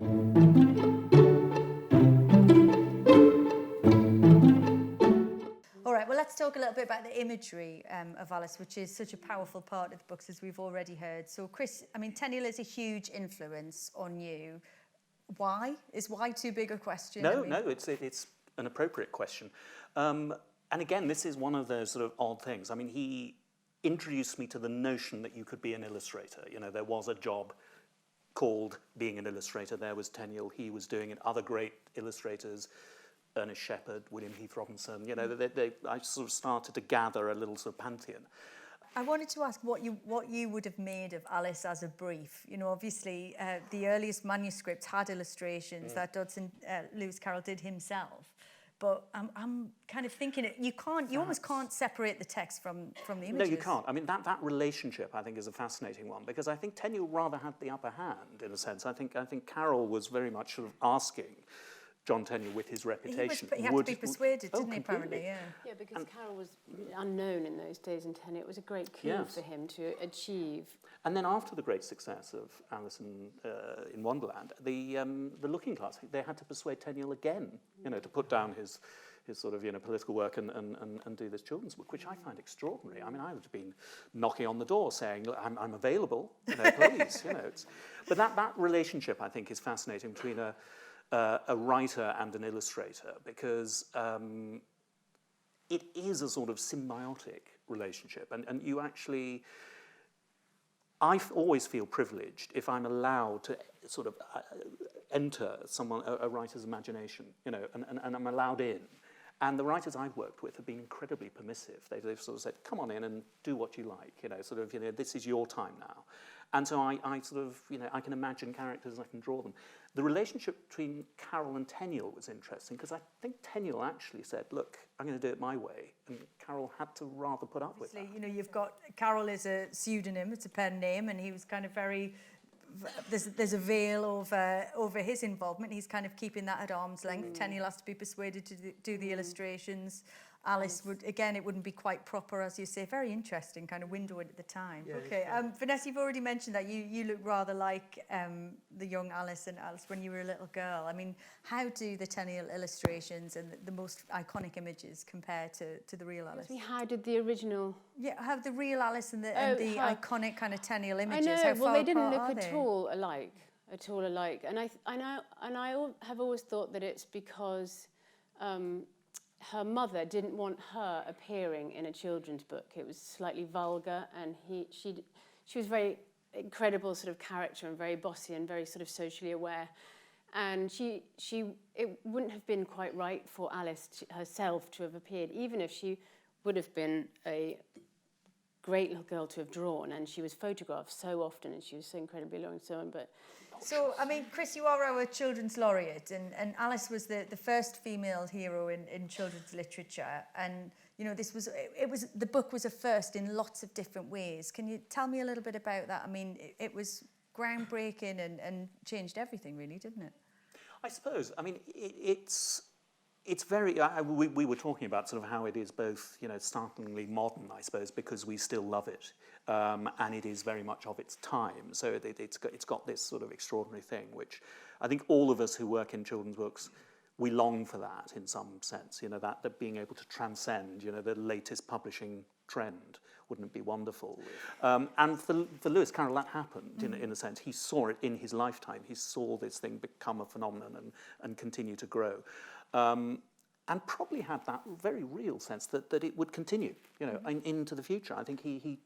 All right, well, let's talk a little bit about the imagery of Alice, which is such a powerful part of the books, as we've already heard. So, Chris, I mean, Tenniel is a huge influence on you. Why? Is why too big a question? No, it's an appropriate question. And again, this is one of those sort of odd things. I mean, he introduced me to the notion that you could be an illustrator. You know, there was a job called being an illustrator. There was Tenniel, he was doing it. Other great illustrators, Ernest Shepard, William Heath Robinson, you know, I sort of started to gather a little sort of pantheon. I wanted to ask what you would have made of Alice as a brief. You know, obviously, the earliest manuscripts had illustrations that Dodson Lewis Carroll did himself. But I'm kind of thinking you almost can't separate the text from the images. No, you can't. I mean, that relationship, I think, is a fascinating one, because I think Tenniel rather had the upper hand, in a sense. I think Carroll was very much sort of asking John Tenniel, with his reputation. He had to be persuaded, didn't he, apparently? Yeah. Yeah, because Carroll was unknown in those days in Tenniel. It was a great coup for him to achieve. And then after the great success of Alice in Wonderland, the looking glass, they had to persuade Tenniel again, you know, to put down his sort of, you know, political work and do this children's book, which I find extraordinary. I mean, I would have been knocking on the door saying, look, I'm available, you know, please, you know. But that relationship, I think, is fascinating between a writer and an illustrator, because it is a sort of symbiotic relationship, and you actually, I always feel privileged if I'm allowed to sort of enter a writer's imagination, you know, and I'm allowed in. And the writers I've worked with have been incredibly permissive. They've sort of said, come on in and do what you like, you know, sort of, you know, this is your time now. And so I sort of, you know, I can imagine characters and I can draw them. The relationship between Carroll and Tenniel was interesting, because I think Tenniel actually said, look, I'm going to do it my way. And Carroll had to rather put up with that. You know, you've got, Carroll is a pseudonym, it's a pen name, and he was kind of very, there's a veil over his involvement. He's kind of keeping that at arm's length. Tenniel has to be persuaded to do the illustrations. Alice would, again, it wouldn't be quite proper, as you say. Very interesting kind of window at the time. Yeah, okay, Vanessa, you've already mentioned that you look rather like the young Alice and Alice when you were a little girl. I mean, how do the Tenniel illustrations and the most iconic images compare to the real Alice? How did the original... Yeah, have the real Alice and the iconic kind of Tenniel images. I know, how far well, they didn't apart look at all alike. And I have always thought that it's because... her mother didn't want her appearing in a children's book. It was slightly vulgar, and she was very incredible sort of character and very bossy and very sort of socially aware. And it wouldn't have been quite right for Alice herself to have appeared, even if she would have been a great little girl to have drawn. And she was photographed so often, and she was so incredibly alluring and so on. But so, I mean, Chris, you are our children's laureate, and Alice was the first female hero in children's literature, and you know, the book was a first in lots of different ways. Can you tell me a little bit about that? I mean, it was groundbreaking and changed everything, really, didn't it? I suppose. I mean, it's very. We were talking about sort of how it is both, you know, startlingly modern, I suppose, because we still love it, and it is very much of its time. So it's got this sort of extraordinary thing, which I think all of us who work in children's books, we long for that in some sense. You know, that being able to transcend, you know, the latest publishing trend. Wouldn't it be wonderful? And for Lewis Carroll, that happened in a sense. He saw it in his lifetime. He saw this thing become a phenomenon and continue to grow. And probably had that very real sense that it would continue, you know, into the future. I think he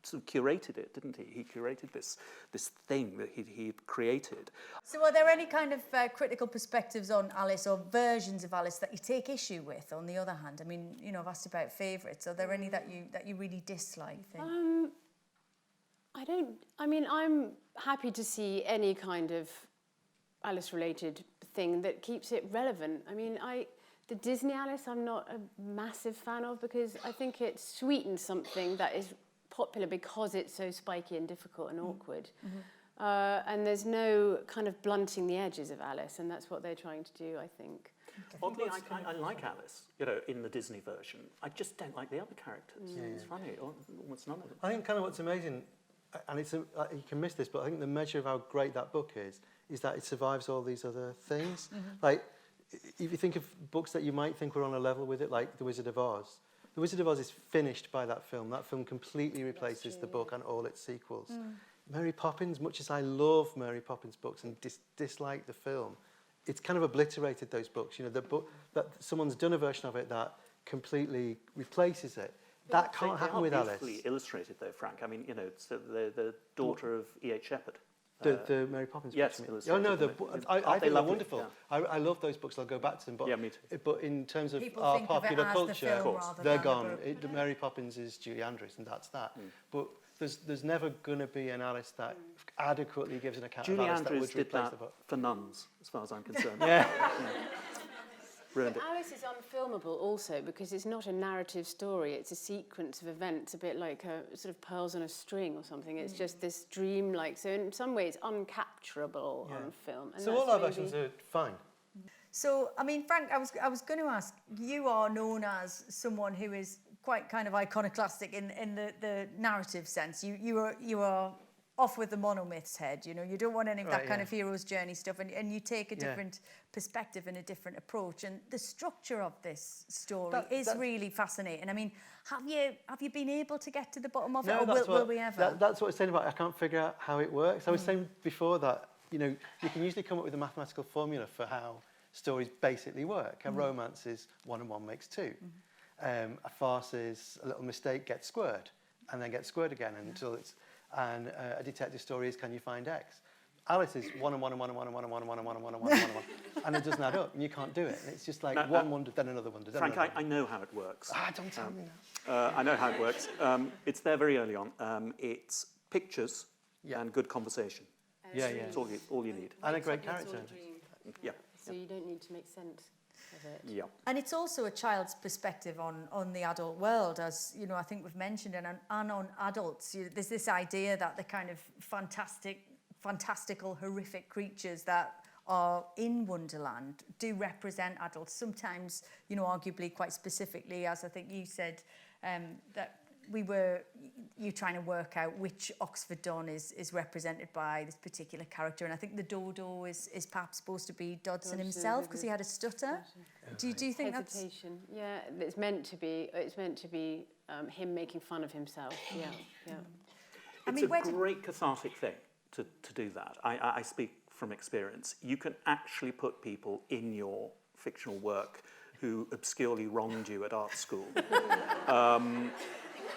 sort of curated it, didn't he? He curated this thing that he created. So are there any kind of critical perspectives on Alice or versions of Alice that you take issue with, on the other hand? I mean, you know, I've asked about favourites. Are there any that you really dislike? I'm happy to see any kind of Alice-related thing that keeps it relevant. I mean, the Disney Alice I'm not a massive fan of, because I think it sweetens something that is popular because it's so spiky and difficult and awkward. And there's no kind of blunting the edges of Alice, and that's what they're trying to do, I think. Oddly, I like Alice, you know, in the Disney version. I just don't like the other characters. It's funny, almost none of them. I think kind of what's amazing and it's you can miss this, but I think the measure of how great that book is that it survives all these other things. Like, if you think of books that you might think were on a level with it, like The Wizard of Oz. The Wizard of Oz is finished by that film. That film completely replaces the book and all its sequels. Mary Poppins, much as I love Mary Poppins books and dislike the film, it's kind of obliterated those books. You know, the book that someone's done a version of it that completely replaces it. That can't happen with Alice. Beautifully illustrated, though, Frank. I mean, you know, it's the daughter of E.H. Shepherd. The Mary Poppins yes, books. Oh no, I think they're wonderful. Yeah. I love those books. I'll go back to them. But, yeah, me too. But in terms of People our think of it popular as culture, the film rather they're than gone. the book. Mary Poppins is Julie Andrews, and that's that. But there's never going to be an Alice that adequately gives an account Julie of Alice Andrews that would did replace that the book. for Nuns, as far as I'm concerned. Yeah. Ruined it. Alice is unfilmable also because it's not a narrative story, it's a sequence of events, a bit like a sort of pearls on a string or something. It's just this dream-like, so in some ways uncapturable on film. And So that's all our maybe- versions are fine. So, I mean, Frank, I was going to ask, you are known as someone who is quite kind of iconoclastic in the narrative sense. You are off with the monomyths head, you know, you don't want any of that kind of hero's journey stuff, and you take a different perspective and a different approach, and the structure of this story is really fascinating. I mean, have you been able to get to the bottom of it, or will we ever? That's what I was saying about I can't figure out how it works. I was saying before that, you know, you can usually come up with a mathematical formula for how stories basically work. A romance is 1 and 1 makes 2. A farce is a little mistake gets squared, and then gets squared again until it's... And a detective story is, can you find X? Alice is 1 and 1 and 1 and 1 and 1 and 1 and 1 and 1 and 1 and 1 and 1 and it doesn't add up, and you can't do it. And it's just like one, then another one. Frank, I know how it works. Don't tell me now. I know how it works. It's there very early on. It's pictures and good conversation. Yeah. It's all you need. And a great character. Yeah. So you don't need to make sense of it. Yeah. And it's also a child's perspective on the adult world, as you know, I think we've mentioned, and on adults. There's this idea that the kind of fantastical, horrific creatures that are in Wonderland do represent adults. Sometimes, you know, arguably quite specifically, as I think you said, that you trying to work out which Oxford Don is represented by this particular character, and I think the Dodo is perhaps supposed to be Dodgson himself because he had a stutter. Do you think hesitation? Yeah, it's meant to be. It's meant to be him making fun of himself. Yeah. It's a great cathartic thing to do that. I speak from experience. You can actually put people in your fictional work who obscurely wronged you at art school.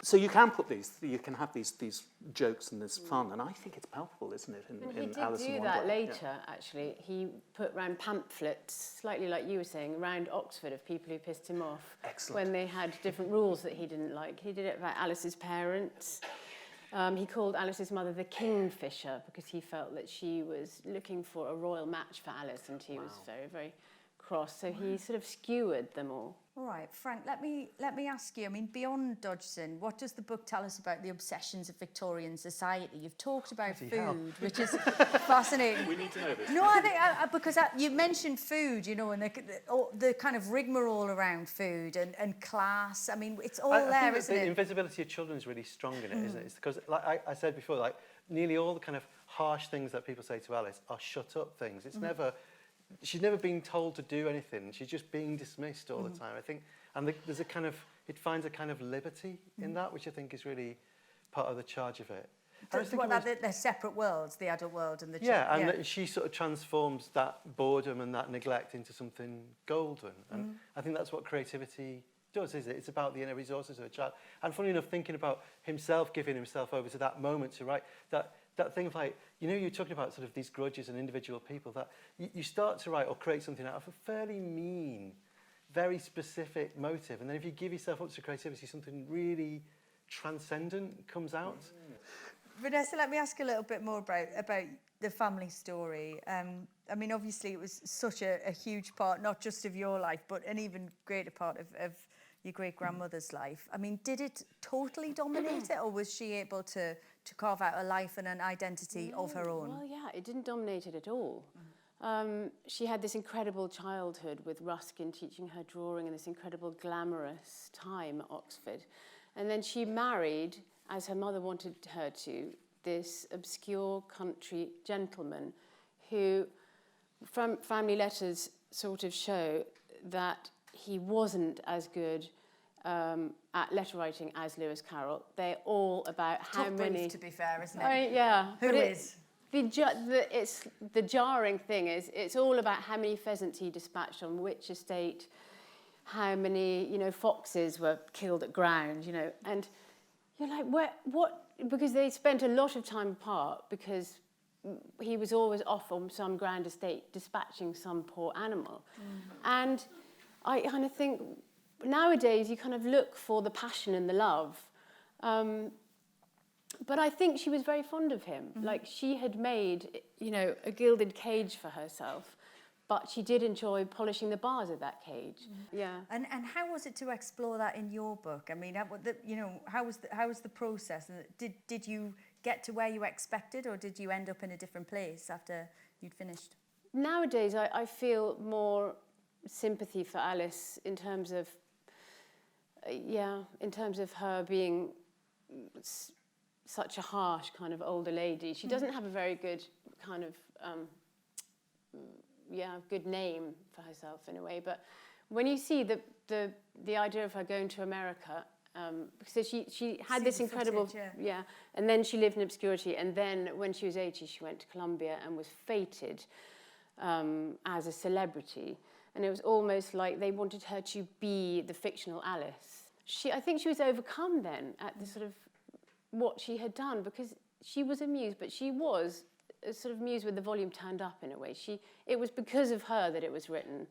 So you can have these jokes and this fun, and I think it's palpable, isn't it? In Alice in Wonderland. He did do that later, actually. He put round pamphlets, slightly like you were saying, around Oxford of people who pissed him off. Excellent. When they had different rules that he didn't like. He did it about Alice's parents. He called Alice's mother the Kingfisher because he felt that she was looking for a royal match for Alice, and he was very, very cross. So he sort of skewered them all. All right, Frank, let me ask you, I mean, beyond Dodgson, what does the book tell us about the obsessions of Victorian society? You've talked about food, which is fascinating. We need to know this. No, I think, because you mentioned food, you know, and the kind of rigmarole around food and class. I mean, it's all there, isn't it? The invisibility of children is really strong in it, isn't it? It's because, like I said before, like nearly all the kind of harsh things that people say to Alice are shut up things. It's never... She's never being told to do anything. She's just being dismissed all the time. I think, and there's a kind of, it finds a kind of liberty in that, which I think is really part of the charge of it. They're separate worlds, the adult world and the child. That she sort of transforms that boredom and that neglect into something golden. And I think that's what creativity does, is it? It's about the inner resources of a child. And funny enough, thinking about himself giving himself over to that moment to write, that thing of like, you know, you're talking about sort of these grudges and individual people, that you start to write or create something out of a fairly mean, very specific motive. And then if you give yourself up to creativity, something really transcendent comes out. Vanessa, let me ask a little bit more about the family story. I mean, obviously it was such a huge part, not just of your life, but an even greater part of your great-grandmother's life. I mean, did it totally dominate it, or was she able to carve out a life and an identity of her own? Well, yeah, it didn't dominate it at all. She had this incredible childhood with Ruskin teaching her drawing and this incredible glamorous time at Oxford. And then she married, as her mother wanted her to this obscure country gentleman who, from family letters sort of show that he wasn't as good at letter writing as Lewis Carroll. They're all about how Tough many... brief, to be fair, isn't it? Yeah. Who but is? It's the jarring thing is it's all about how many pheasants he dispatched on which estate, how many, you know, foxes were killed at ground, you know, and you're like, what? Because they spent a lot of time apart because he was always off on some grand estate dispatching some poor animal. And I kind of think nowadays you kind of look for the passion and the love. But I think she was very fond of him. Like, she had made, you know, a gilded cage for herself, but she did enjoy polishing the bars of that cage. Yeah. And how was it to explore that in your book? I mean, how was the process? Did you get to where you expected, or did you end up in a different place after you'd finished? Nowadays, I feel more sympathy for Alice in terms of, in terms of her being such a harsh kind of older lady. She doesn't have a very good kind of, good name for herself in a way. But when you see the idea of her going to America, because she had this incredible, footage, and then she lived in obscurity, and then when she was 80, she went to Columbia and was feted as a celebrity. And it was almost like they wanted her to be the fictional Alice. I think she was overcome then at the sort of what she had done, because she was a muse, but she was a sort of muse with the volume turned up in a way. It was because of her that it was written.